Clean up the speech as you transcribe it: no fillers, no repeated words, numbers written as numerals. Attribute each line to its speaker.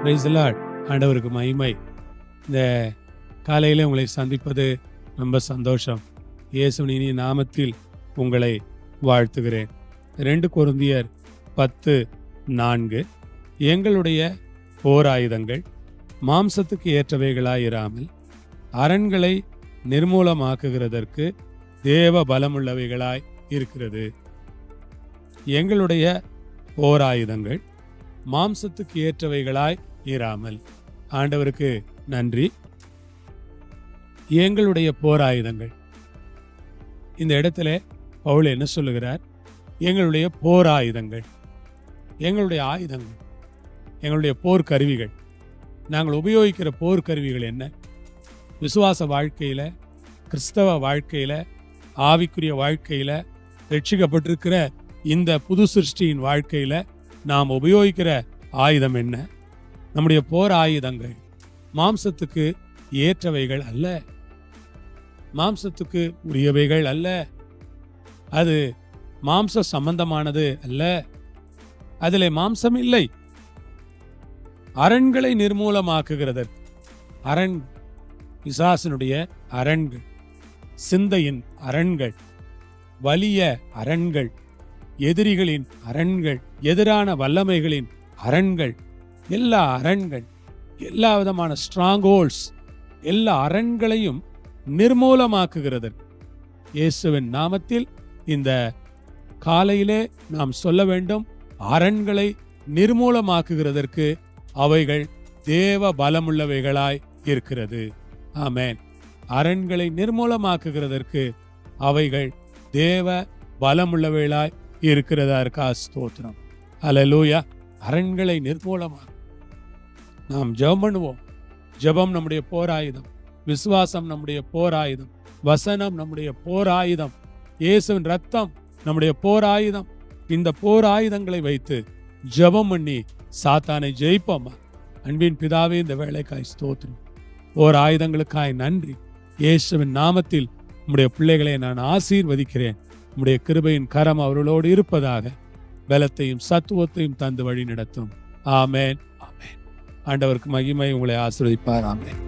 Speaker 1: Praise the Lord. ஆண்டவருக்கு மகிமை. இந்த காலையில் உங்களை சந்திப்பது ரொம்ப சந்தோஷம். இயேசுவின் இனிய நாமத்தில் உங்களை வாழ்த்துகிறேன். 2 கொரிந்தியர் 10:4 எங்களுடைய போராயுதங்கள் மாம்சத்துக்கு ஏற்றவைகளாயிராமல் அரண்களை நிர்மூலமாக்குகிறதற்கு தேவ பலமுள்ளவைகளாய் இருக்கிறது. எங்களுடைய போராயுதங்கள் மாம்சத்துக்கு ஏற்றவைகளாய் இராமல். ஆண்டவருக்கு நன்றி. எங்களுடைய போராயுதங்கள், இந்த இடத்துல பவுல் என்ன சொல்லுகிறார்? எங்களுடைய போராயுதங்கள், எங்களுடைய ஆயுதங்கள், எங்களுடைய போர்க்கருவிகள். நாங்கள் உபயோகிக்கிற போர்க்கருவிகள் என்ன? விசுவாச வாழ்க்கையில், கிறிஸ்தவ வாழ்க்கையில், ஆவிக்குரிய வாழ்க்கையில், ரட்சிக்கப்பட்டிருக்கிற இந்த புது சிருஷ்டியின் வாழ்க்கையில் நாம் உபயோகிக்கிற ஆயுதம் என்ன? நம்முடைய போர் ஆயுதங்கள் மாம்சத்துக்கு ஏற்றவைகள் அல்ல, மாம்சத்துக்கு உரியவைகள் அல்ல, அது மாம்ச சம்பந்தமானது அல்ல, அதில் மாம்சம் இல்லை. அரண்களை நிர்மூலமாக்குகிறதற்கு, அரண் பிசாசினுடைய அரண்கள், சிந்தையின் அரண்கள், வலிய அரண்கள், எதிரிகளின் அரண்கள், எதிரான வல்லமைகளின் அரண்கள், எல்லா அரண்கள், எல்லா விதமான ஸ்ட்ராங்ஹோல்ட்ஸ், எல்லா அரண்களையும் நிர்மூலமாக்குகிறதற்கு இயேசுவின் நாமத்தில் இந்த காலையிலே நாம் சொல்ல வேண்டும். அரண்களை நிர்மூலமாக்குகிறதற்கு அவைகள் தேவ பலமுள்ளவைகளாய் இருக்கிறது. ஆமென். அரண்களை நிர்மூலமாக்குகிறதற்கு அவைகள் தேவ பலமுள்ளவைகளாய் இருக்கிறதற்கா ஸ்தோத்திரம். அல்லேலூயா. அரண்களை நிர்மூலமாக நாம் ஜெபம் பண்ணுவோம். ஜெபம் நம்முடைய போராயுதம், விசுவாசம் நம்முடைய போராயுதம், வசனம் நம்முடைய போராயுதம், இயேசுவின் ரத்தம் நம்முடைய போராயுதம். இந்த போராயுதங்களை வைத்து ஜெபம் பண்ணி சாத்தானை ஜெயிப்போமா? அன்பின் பிதாவே, இந்த வேலைக்காய் ஸ்தோத்திரம். போராயுதங்களுக்காய் நன்றி. இயேசுவின் நாமத்தில் உம்முடைய பிள்ளைகளை நான் ஆசீர்வதிக்கிறேன். உம்முடைய கிருபையின் கரம் அவர்களோடு இருப்பதாக. பலத்தையும் சத்துவத்தையும் தந்து வழி நடத்தும். ஆமென், ஆமென். ஆண்டவருக்கு மகிமை. உங்களை ஆசீர்வதிப்பார். ஆமென்.